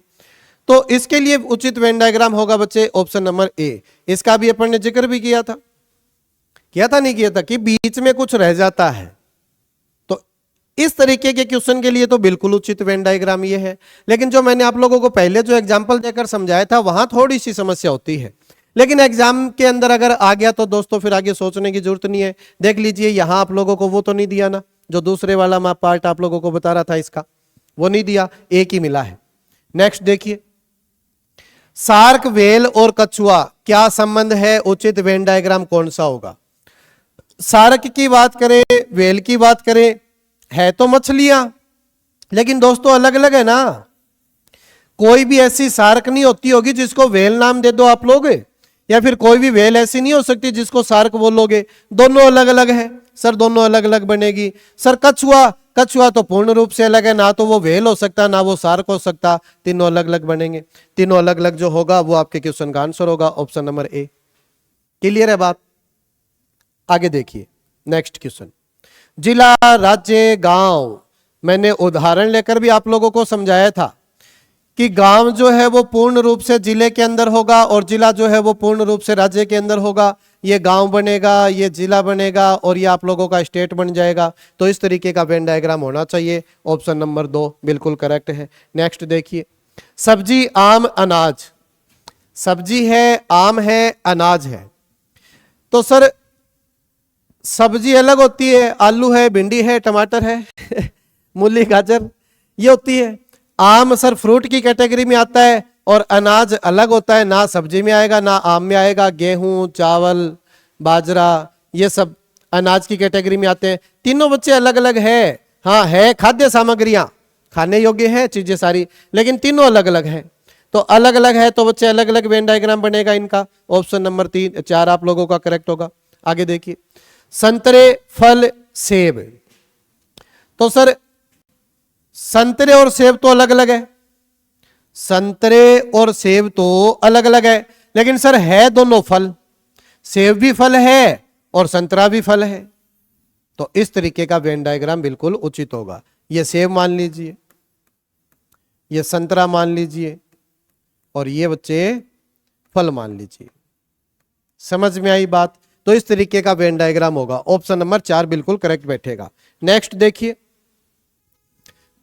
तो इसके लिए उचित वेन डायग्राम होगा बच्चे ऑप्शन नंबर ए। इसका भी अपन ने जिक्र भी किया था नहीं किया था कि बीच में कुछ रह जाता है। तो इस तरीके के क्वेश्चन के लिए तो बिल्कुल उचित वेन डायग्राम ये है। लेकिन जो मैंने आप लोगों को पहले जो एग्जांपल देकर समझाया था वहां थोड़ी सी समस्या होती है, लेकिन एग्जाम के अंदर अगर आ गया तो दोस्तों फिर आगे सोचने की जरूरत नहीं है। देख लीजिए यहां आप लोगों को वो तो नहीं दिया ना, जो दूसरे वाला मैं पार्ट आप लोगों को बता रहा था इसका, वो नहीं दिया, एक ही मिला है। नेक्स्ट देखिए, सार्क, व्हेल और कछुआ क्या संबंध है? उचित वेन डायग्राम कौन सा होगा? सार्क की बात करें, व्हेल की बात करें, है तो मछलियां, लेकिन दोस्तों अलग अलग है ना। कोई भी ऐसी सार्क नहीं होती होगी जिसको व्हेल नाम दे दो आप लोग, या फिर कोई भी व्हेल ऐसी नहीं हो सकती जिसको सार्क बोलोगे। दोनों अलग अलग है सर, दोनों अलग अलग बनेगी। सर कछुआ तो पूर्ण रूप से अलग है, ना तो वो व्हेल हो सकता ना वो सार्क हो सकता, तीनों अलग अलग बनेंगे। तीनों अलग अलग जो होगा वो आपके क्वेश्चन का आंसर होगा ऑप्शन नंबर ए। क्लियर है बात? आगे देखिए नेक्स्ट क्वेश्चन, जिला, राज्य, गांव। मैंने उदाहरण लेकर भी आप लोगों को समझाया था कि गांव जो है वो पूर्ण रूप से जिले के अंदर होगा और जिला जो है वो पूर्ण रूप से राज्य के अंदर होगा। ये गांव बनेगा, ये जिला बनेगा और ये आप लोगों का स्टेट बन जाएगा। तो इस तरीके का वेन डायग्राम होना चाहिए। ऑप्शन नंबर 2 बिल्कुल करेक्ट है। नेक्स्ट देखिए, सब्जी, आम, अनाज। सब्जी है, आम है, अनाज है। तो सर सब्जी अलग होती है, आलू है, भिंडी है, टमाटर है मूली, गाजर, ये होती है। आम सर फ्रूट की कैटेगरी में आता है और अनाज अलग होता है, ना सब्जी में आएगा ना आम में आएगा। गेहूं, चावल, बाजरा, ये सब अनाज की कैटेगरी में आते हैं। तीनों बच्चे अलग अलग है। हाँ है खाद्य सामग्रियां, खाने योग्य है चीजें सारी, लेकिन तीनों अलग अलग है। तो अलग अलग है तो बच्चे अलग अलग वेन डायग्राम बनेगा इनका। ऑप्शन नंबर 4 आप लोगों का करेक्ट होगा। आगे देखिए, संतरे, फल, सेब। तो सर संतरे और सेब तो अलग अलग है, संतरे और सेब तो अलग अलग है, लेकिन सर है दोनों फल। सेब भी फल है और संतरा भी फल है। तो इस तरीके का वेन डायग्राम बिल्कुल उचित होगा। ये सेब मान लीजिए, ये संतरा मान लीजिए और ये बच्चे फल मान लीजिए। समझ में आई बात? तो इस तरीके का वेन डायग्राम होगा। ऑप्शन नंबर 4 बिल्कुल करेक्ट बैठेगा। नेक्स्ट देखिए,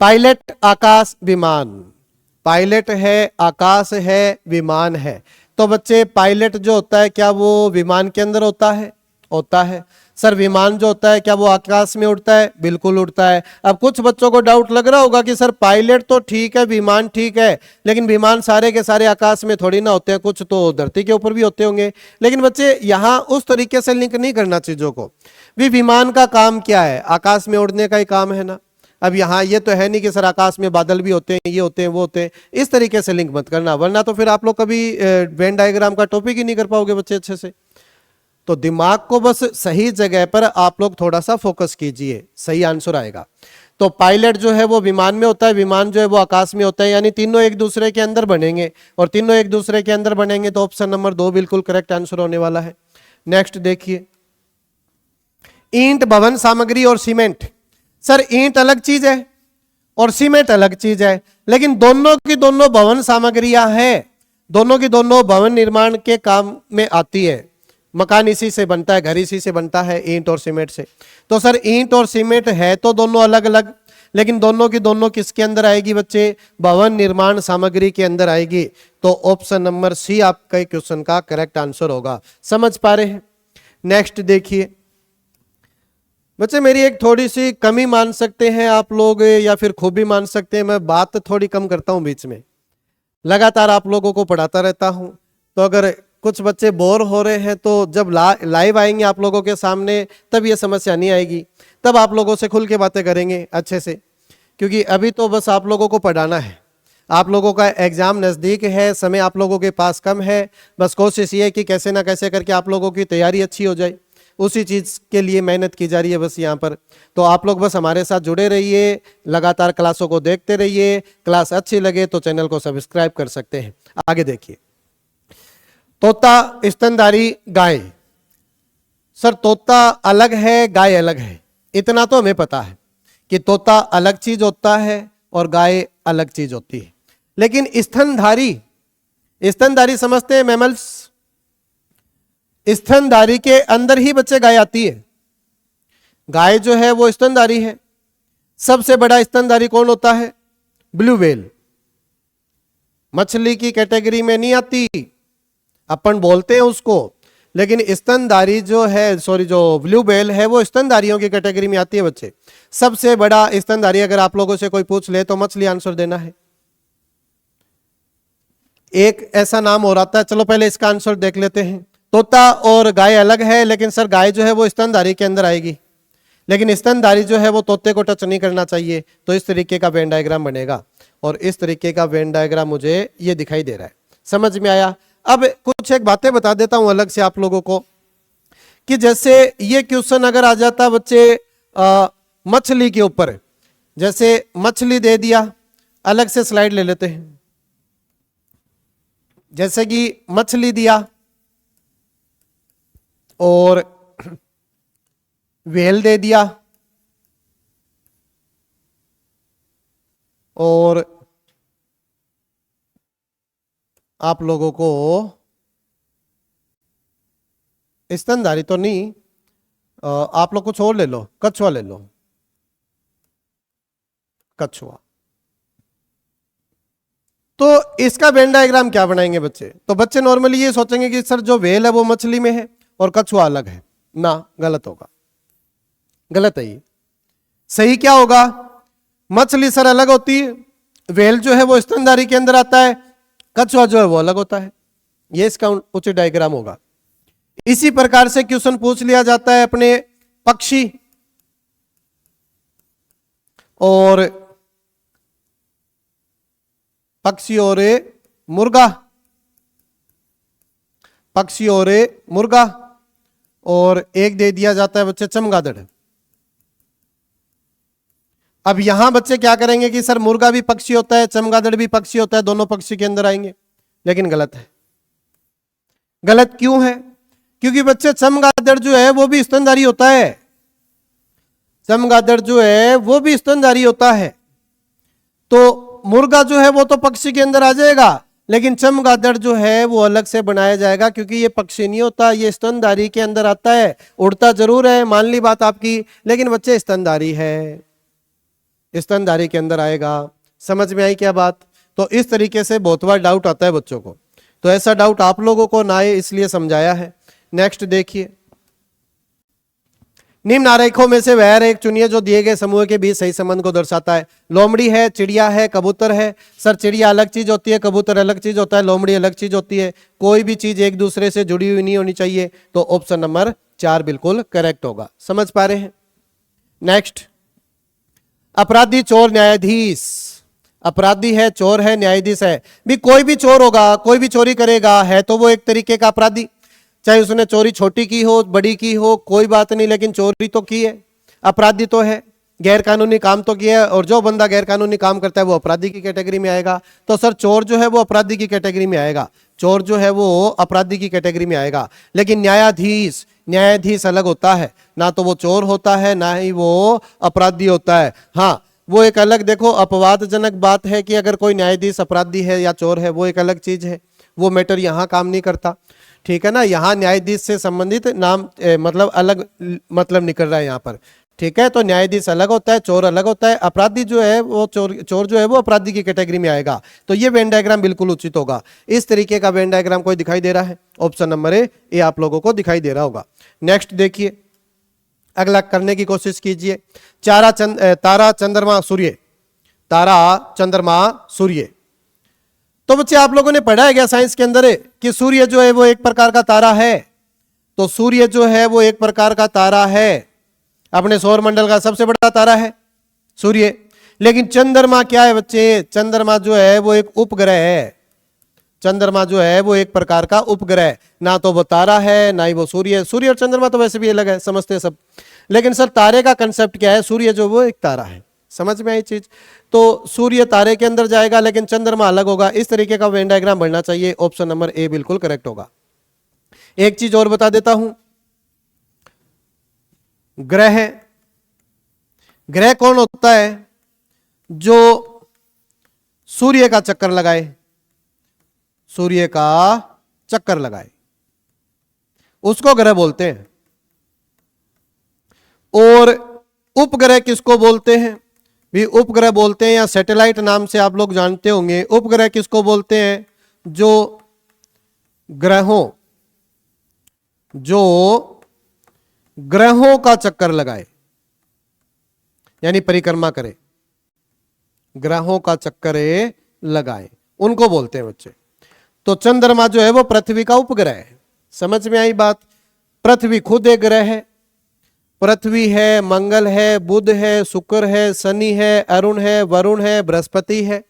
पायलट आकाश विमान, पायलट है, आकाश है, विमान है। तो बच्चे पायलट जो होता है क्या वो विमान के अंदर होता है? होता है। सर विमान जो होता है क्या वो आकाश में उड़ता है? बिल्कुल उड़ता है। अब कुछ बच्चों को डाउट लग रहा होगा कि सर पायलट तो ठीक है, विमान ठीक है, लेकिन विमान सारे के सारे आकाश में थोड़ी ना होते हैं, कुछ तो धरती के ऊपर भी होते होंगे। लेकिन बच्चे यहाँ उस तरीके से लिंक नहीं करना चीजों को। विमान का काम क्या है? आकाश में उड़ने का ही काम है ना। अब यहाँ ये तो है नहीं कि सर आकाश में बादल भी होते हैं, ये होते हैं, वो होते हैं, इस तरीके से लिंक मत करना, वरना तो फिर आप लोग कभी वेन डायग्राम का टॉपिक ही नहीं कर पाओगे बच्चे अच्छे से। तो दिमाग को बस सही जगह पर आप लोग थोड़ा सा फोकस कीजिए, सही आंसर आएगा। तो पायलट जो है वो विमान में होता है, विमान जो है वो आकाश में होता है, यानी तीनों एक दूसरे के अंदर बनेंगे, और तीनों एक दूसरे के अंदर बनेंगे तो ऑप्शन नंबर 2 बिल्कुल करेक्ट आंसर होने वाला है। नेक्स्ट देखिए, ईंट, भवन सामग्री और सीमेंट। सर ईंट अलग चीज है और सीमेंट अलग चीज है, लेकिन दोनों की दोनों भवन सामग्रियां हैं, दोनों की दोनों भवन निर्माण के काम में आती है। मकान इसी से बनता है, घर इसी से बनता है, ईंट और सीमेंट से। तो सर ईंट और सीमेंट है तो दोनों अलग अलग, लेकिन दोनों की दोनों किसके अंदर आएगी बच्चे? भवन निर्माण सामग्री के अंदर आएगी। तो ऑप्शन नंबर सी आपका क्वेश्चन का करेक्ट आंसर होगा। समझ पा रहे हैं? नेक्स्ट देखिए बच्चे, मेरी एक थोड़ी सी कमी मान सकते हैं आप लोग या फिर खूबी मान सकते हैं, मैं बात थोड़ी कम करता हूं बीच में, लगातार आप लोगों को पढ़ाता रहता हूं। तो अगर कुछ बच्चे बोर हो रहे हैं तो जब लाइव आएंगे आप लोगों के सामने तब ये समस्या नहीं आएगी, तब आप लोगों से खुल के बातें करेंगे अच्छे से, क्योंकि अभी तो बस आप लोगों को पढ़ाना है। आप लोगों का एग्जाम नज़दीक है, समय आप लोगों के पास कम है, बस कोशिश ये है कि कैसे ना कैसे करके आप लोगों की तैयारी अच्छी हो जाए, उसी चीज़ के लिए मेहनत की जा रही है बस यहाँ पर। तो आप लोग बस हमारे साथ जुड़े रहिए, लगातार क्लासों को देखते रहिए, क्लास अच्छी लगे तो चैनल को सब्सक्राइब कर सकते हैं। आगे देखिए, तोता, स्तनधारी, गाय। सर तोता अलग है, गाय अलग है, इतना तो हमें पता है कि तोता अलग चीज होता है और गाय अलग चीज होती है, लेकिन स्तनधारी, स्तनधारी समझते हैं मैमल्स, स्तनधारी के अंदर ही बच्चे गाय आती है। गाय जो है वो स्तनधारी है। सबसे बड़ा स्तनधारी कौन होता है? Blue whale. मछली की कैटेगरी में नहीं आती, अपन बोलते हैं उसको, लेकिन स्तनधारी जो है, सॉरी जो ब्लू व्हेल है वो स्तनधारियों की कैटेगरी में आती है बच्चे। सबसे बड़ा स्तनधारी अगर आप लोगों से कोई पूछ ले तो मछली आंसर देना है। एक ऐसा नाम हो रहा था, चलो पहले इसका आंसर देख लेते हैं। तोता और गाय अलग है, लेकिन सर गाय जो है वो स्तनधारी के अंदर आएगी, लेकिन स्तनधारी जो है वो तोते को टच नहीं करना चाहिए। तो इस तरीके का वेन डायग्राम बनेगा, और इस तरीके का वेन डायग्राम मुझे ये दिखाई दे रहा है। समझ में आया? अब कुछ एक बातें बता देता हूं अलग से आप लोगों को, कि जैसे ये क्वेश्चन अगर आ जाता बच्चे मछली के ऊपर, जैसे मछली दे दिया, अलग से स्लाइड ले लेते हैं, जैसे कि मछली दिया और व्हेल दे दिया और आप लोगों को स्तनधारी तो नहीं, आप लोग कुछ और ले लो, कछुआ ले लो, कछुआ। तो इसका वेन डायग्राम क्या बनाएंगे बच्चे? तो बच्चे नॉर्मली ये सोचेंगे कि सर जो व्हेल है वो मछली में है और कछुआ अलग है। ना, गलत होगा, गलत है ये। सही क्या होगा? मछली सर अलग होती है, व्हेल जो है वो स्तनधारी के अंदर आता है, कछुआ जो है वो अलग होता है। ये इसका उचित डायग्राम होगा। इसी प्रकार से क्वेश्चन पूछ लिया जाता है अपने पक्षी और मुर्गा, पक्षी और मुर्गा, और एक दे दिया जाता है बच्चे चमगादड़। अब यहां बच्चे क्या करेंगे कि सर मुर्गा भी पक्षी होता है, चमगादड़ भी पक्षी होता है, दोनों पक्षी के अंदर आएंगे, लेकिन गलत है। गलत क्यों है? क्योंकि बच्चे चमगादड़ जो है वो भी स्तनधारी होता है, चमगादड़ जो है वो भी स्तनधारी होता है। तो मुर्गा जो है वो तो पक्षी के अंदर आ जाएगा, लेकिन चमगादड़ जो है वो अलग से बनाया जाएगा, क्योंकि ये पक्षी नहीं होता, ये स्तनधारी के अंदर आता है। उड़ता जरूर है, मान ली बात आपकी, लेकिन बच्चे स्तनधारी है, स्तनधारी के अंदर आएगा। समझ में आई क्या बात? तो इस तरीके से बहुत बार डाउट आता है बच्चों को, तो ऐसा डाउट आप लोगों को ना आए इसलिए समझाया है। नेक्स्ट देखिए, निम्न आरेखों में से वह आरेख चुनिए जो दिए गए समूह के बीच सही संबंध को दर्शाता है। लोमड़ी है, चिड़िया है, कबूतर है। सर चिड़िया अलग चीज होती है, कबूतर अलग चीज होता है, लोमड़ी अलग चीज होती है। कोई भी चीज एक दूसरे से जुड़ी हुई नहीं होनी चाहिए, तो ऑप्शन नंबर 4 बिल्कुल करेक्ट होगा। समझ पा रहे हैं? नेक्स्ट, अपराधी, चोर, न्यायाधीश। अपराधी है, चोर है, न्यायाधीश है। भी कोई भी चोर होगा, कोई भी चोरी करेगा, है तो वो एक तरीके का अपराधी, चाहे उसने चोरी छोटी की हो, बड़ी की हो, कोई बात नहीं, लेकिन चोरी तो की है, अपराधी तो है, गैर कानूनी काम तो किया है। और जो बंदा गैर कानूनी काम करता है वो अपराधी की कैटेगरी में आएगा। तो सर चोर जो है वो अपराधी की कैटेगरी में आएगा, चोर जो है वो अपराधी की कैटेगरी में आएगा। लेकिन न्यायाधीश, न्यायाधीश अलग होता है, ना तो वो चोर होता है ना ही वो अपराधी होता है। हाँ, वो एक अलग, देखो अपवादजनक बात है कि अगर कोई न्यायाधीश अपराधी है या चोर है, वो एक अलग चीज है, वो मैटर यहां काम नहीं करता, ठीक है ना। यहां न्यायाधीश से संबंधित नाम मतलब अलग मतलब निकल रहा है यहां पर, ठीक है। तो न्यायाधीश अलग होता है, चोर अलग होता है, अपराधी जो है वो चोर जो है वो अपराधी की कैटेगरी में आएगा। तो ये वेन डायग्राम बिल्कुल उचित होगा। इस तरीके का वेन डायग्राम कोई दिखाई दे रहा है? ऑप्शन नंबर ए आप लोगों को दिखाई दे रहा होगा। नेक्स्ट देखिए, अगला करने की कोशिश कीजिए। तारा, चंद्रमा, सूर्य। तारा, चंद्रमा, सूर्य। तो बच्चे आप लोगों ने पढ़ा है क्या साइंस के अंदर कि सूर्य जो है वो एक प्रकार का तारा है? तो सूर्य जो है वो एक प्रकार का तारा है, अपने सौर मंडल का सबसे बड़ा तारा है सूर्य। लेकिन चंद्रमा क्या है बच्चे? चंद्रमा जो है वो एक उपग्रह है। चंद्रमा जो है वो एक प्रकार का उपग्रह, ना तो वो तारा है ना ही वो सूर्य। सूर्य और चंद्रमा तो वैसे भी अलग है, समझते हैं सब। लेकिन सर तारे का कंसेप्ट क्या है? सूर्य जो वो एक तारा है। समझ में आई चीज? तो सूर्य तारे के अंदर जाएगा, लेकिन चंद्रमा अलग होगा। इस तरीके का वेन डायग्राम बनना चाहिए। ऑप्शन नंबर ए बिल्कुल करेक्ट होगा। एक चीज और बता देता हूं, ग्रह, ग्रह कौन होता है? जो सूर्य का चक्कर लगाए, सूर्य का चक्कर लगाए, उसको ग्रह बोलते हैं। और उपग्रह किसको बोलते हैं? भी उपग्रह बोलते हैं, या सैटेलाइट नाम से आप लोग जानते होंगे। उपग्रह किसको बोलते हैं? जो ग्रहों का चक्कर लगाए, यानी परिक्रमा करे, ग्रहों का चक्कर लगाए, उनको बोलते हैं बच्चे। तो चंद्रमा जो है वो पृथ्वी का उपग्रह है। समझ में आई बात? पृथ्वी खुद एक ग्रह है। पृथ्वी है, मंगल है, बुध है, शुक्र है, शनि है, अरुण है, वरुण है, बृहस्पति है।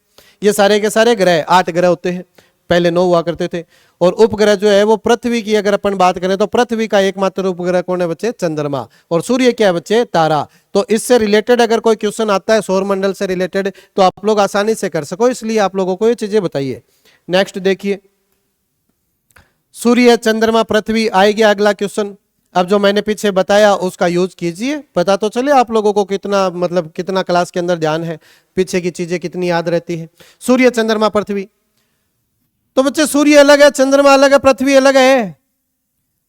ये सारे के सारे ग्रह, 8 ग्रह होते हैं, पहले 9 हुआ करते थे। और उपग्रह जो है वो पृथ्वी की अगर अपन बात करें तो पृथ्वी का एकमात्र उपग्रह कौन है बच्चे? चंद्रमा। और सूर्य क्या है बच्चे? तारा। तो इससे रिलेटेड अगर कोई क्वेश्चन आता है सौर मंडल से रिलेटेड, तो आप लोग आसानी से कर सको, इसलिए आप लोगों को ये चीजें बताइए। नेक्स्ट देखिए, सूर्य, चंद्रमा, पृथ्वी, आएगी अगला क्वेश्चन। अब जो मैंने पीछे बताया उसका यूज कीजिए, पता तो चले आप लोगों को कितना, मतलब कितना क्लास के अंदर ध्यान है, पीछे की चीजें कितनी याद रहती है। सूर्य, चंद्रमा, पृथ्वी। तो बच्चे सूर्य अलग है, चंद्रमा अलग है, पृथ्वी अलग है।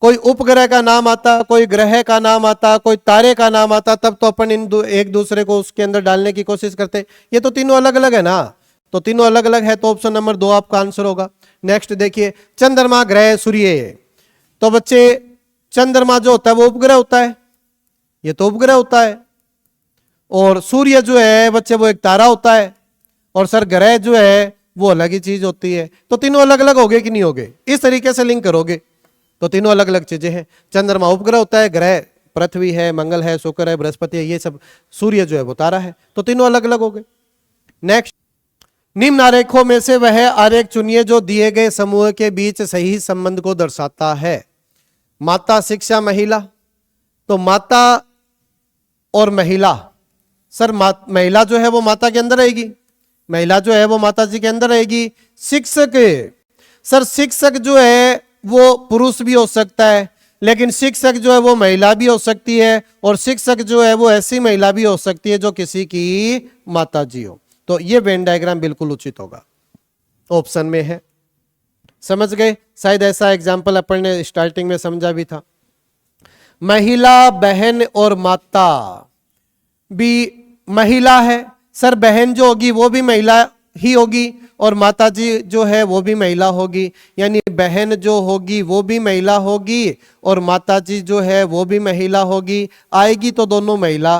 कोई उपग्रह का नाम आता, कोई ग्रह का नाम आता, कोई तारे का नाम आता, तब तो अपन एक दूसरे को उसके अंदर डालने की कोशिश करते। ये तो तीनों अलग अलग है ना, तो तीनों अलग अलग है, तो ऑप्शन नंबर 2 आपका आंसर होगा। नेक्स्ट देखिए, चंद्रमा, ग्रह, सूर्य। तो बच्चे चंद्रमा जो होता है वो उपग्रह होता है, ये तो उपग्रह होता है। और सूर्य जो है बच्चे वो एक तारा होता है। और सर ग्रह जो है वो अलग ही चीज होती है। तो तीनों अलग अलग हो गए कि नहीं हो गए? इस तरीके से लिंक करोगे तो तीनों अलग अलग चीजें हैं। चंद्रमा उपग्रह होता है, ग्रह पृथ्वी है, मंगल है, शुक्र है, बृहस्पति है, ये सब। सूर्य जो है वो तारा है, तो तीनों अलग अलग हो गए। नेक्स्ट, निम्न आरेखों में से वह आरेख चुनिए जो दिए गए समूह के बीच सही संबंध को दर्शाता है। माता, शिक्षा, महिला। तो माता और महिला, सर महिला जो है वो माता के अंदर रहेगी, महिला जो है वो माता जी के अंदर रहेगी। शिक्षक, सर शिक्षक जो है वो पुरुष भी हो सकता है, लेकिन शिक्षक जो है वो महिला भी हो सकती है। और शिक्षक जो है वो ऐसी महिला भी हो सकती है जो किसी की माता जी हो। तो ये वेन डायग्राम बिल्कुल उचित होगा, ऑप्शन में है। समझ गए? शायद ऐसा एग्जाम्पल अपन ने स्टार्टिंग में समझा भी था। महिला, बहन और माता भी महिला है सर, बहन जो होगी वो भी महिला ही होगी और माता जी जो है वो भी महिला होगी, यानी बहन जो होगी वो भी महिला होगी और माता जी जो है वो भी महिला होगी, आएगी तो दोनों महिला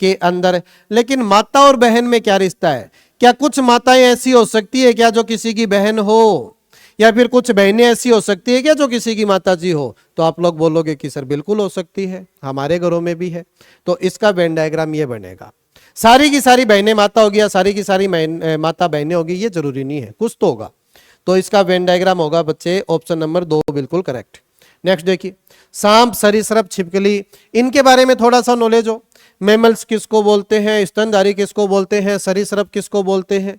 के अंदर। लेकिन माता और बहन में क्या रिश्ता है? क्या कुछ माताएं ऐसी हो सकती है क्या जो किसी की बहन हो, या फिर कुछ बहनें ऐसी हो सकती है क्या जो किसी की माता जी हो? तो आप लोग बोलोगे कि सर बिल्कुल हो सकती है, हमारे घरों में भी है। तो इसका वेन डायग्राम ये बनेगा। सारी की सारी बहनें माता होगी या सारी की सारी माता बहनें होगी ये जरूरी नहीं है, कुछ तो होगा। तो इसका वेन डायग्राम होगा बच्चे ऑप्शन नंबर 2 बिल्कुल करेक्ट। नेक्स्ट देखिए, सांप, सरीसृप, छिपकली, इनके बारे में थोड़ा सा नॉलेज हो। मैमल्स किसको बोलते हैं, स्तनधारी किसको बोलते हैं, सरीसृप किसको बोलते हैं,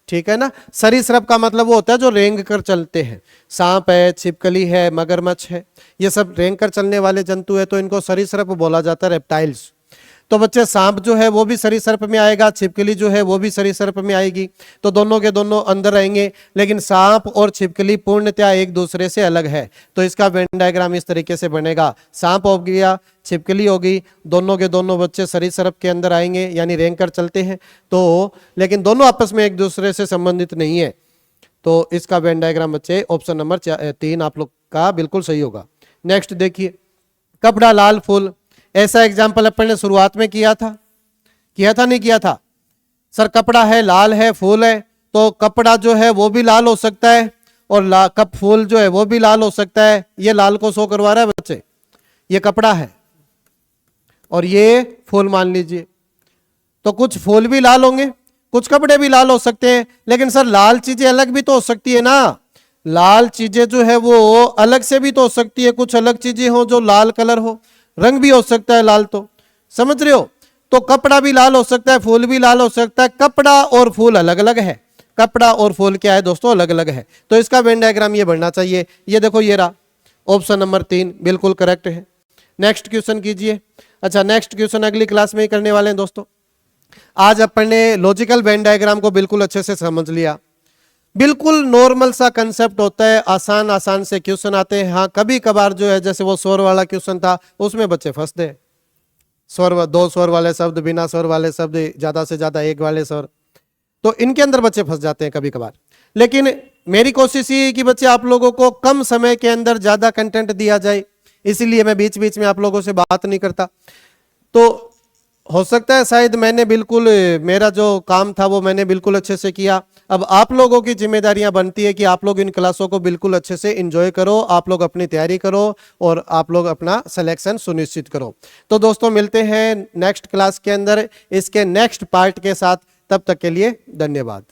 ठीक है ना। सरीसृप का मतलब वो होता है जो रेंग कर चलते हैं। सांप है, छिपकली है, मगरमच्छ है, ये सब रेंग कर चलने वाले जंतु है, तो इनको सरीसृप बोला जाता है, रेप्टाइल्स। तो बच्चे सांप जो है वो भी सरीसृप में आएगा, छिपकली जो है वो भी सरीसृप में आएगी, तो दोनों के दोनों अंदर रहेंगे। लेकिन सांप और छिपकली पूर्णतया एक दूसरे से अलग है। तो इसका वेन डायग्राम इस तरीके से बनेगा, सांप हो गया, छिपकली होगी, दोनों के दोनों बच्चे सरीसृप के अंदर आएंगे, यानी रेंग कर चलते हैं। तो लेकिन दोनों आपस में एक दूसरे से संबंधित नहीं है। तो इसका वेन डायग्राम बच्चे ऑप्शन नंबर 3 आप लोग का बिल्कुल सही होगा। नेक्स्ट देखिए, कपड़ा, लाल फूल, ऐसा एग्जाम्पल अपन ने शुरुआत में किया था नहीं किया था? सर कपड़ा है, लाल है, फूल है, तो कपड़ा जो है वो भी लाल हो सकता है और कप फूल जो है वो भी लाल हो सकता है। ये लाल को शो करवा रहा है बच्चे, ये कपड़ा है और ये फूल मान लीजिए। तो कुछ फूल भी लाल होंगे, कुछ कपड़े भी लाल हो सकते हैं। लेकिन सर लाल चीजें अलग भी तो हो सकती है ना, लाल चीजें जो है वो अलग से भी तो हो सकती है, कुछ अलग चीजें हो जो लाल कलर हो, रंग भी हो सकता है लाल, तो समझ रहे हो। तो कपड़ा भी लाल हो सकता है, फूल भी लाल हो सकता है, कपड़ा और फूल अलग अलग है। कपड़ा और फूल क्या है दोस्तों? अलग अलग है। तो इसका वेन डायग्राम ये बनना चाहिए। ये देखो ये रहा, ऑप्शन नंबर 3 बिल्कुल करेक्ट है। नेक्स्ट क्वेश्चन कीजिए। अच्छा, नेक्स्ट क्वेश्चन अगली क्लास में ही करने वाले हैं दोस्तों। आज अपन ने लॉजिकल वेन डायग्राम को बिल्कुल अच्छे से समझ लिया। बिल्कुल नॉर्मल सा कंसेप्ट होता है, आसान आसान से क्वेश्चन आते हैं। हाँ कभी कभार जो है, जैसे वो स्वर वाला क्वेश्चन था उसमें बच्चे फंसते हैं। स्वर, 2 स्वर वाले शब्द, बिना स्वर वाले शब्द, ज्यादा से ज्यादा 1 वाले स्वर, तो इनके अंदर बच्चे फंस जाते हैं कभी कभार। लेकिन मेरी कोशिश ये है कि बच्चे आप लोगों को कम समय के अंदर ज्यादा कंटेंट दिया जाए, इसीलिए मैं बीच बीच में आप लोगों से बात नहीं करता। तो हो सकता है शायद मैंने बिल्कुल, मेरा जो काम था वो मैंने बिल्कुल अच्छे से किया। अब आप लोगों की जिम्मेदारियां बनती है कि आप लोग इन क्लासों को बिल्कुल अच्छे से एंजॉय करो, आप लोग अपनी तैयारी करो और आप लोग अपना सिलेक्शन सुनिश्चित करो। तो दोस्तों मिलते हैं नेक्स्ट क्लास के अंदर इसके नेक्स्ट पार्ट के साथ, तब तक के लिए धन्यवाद।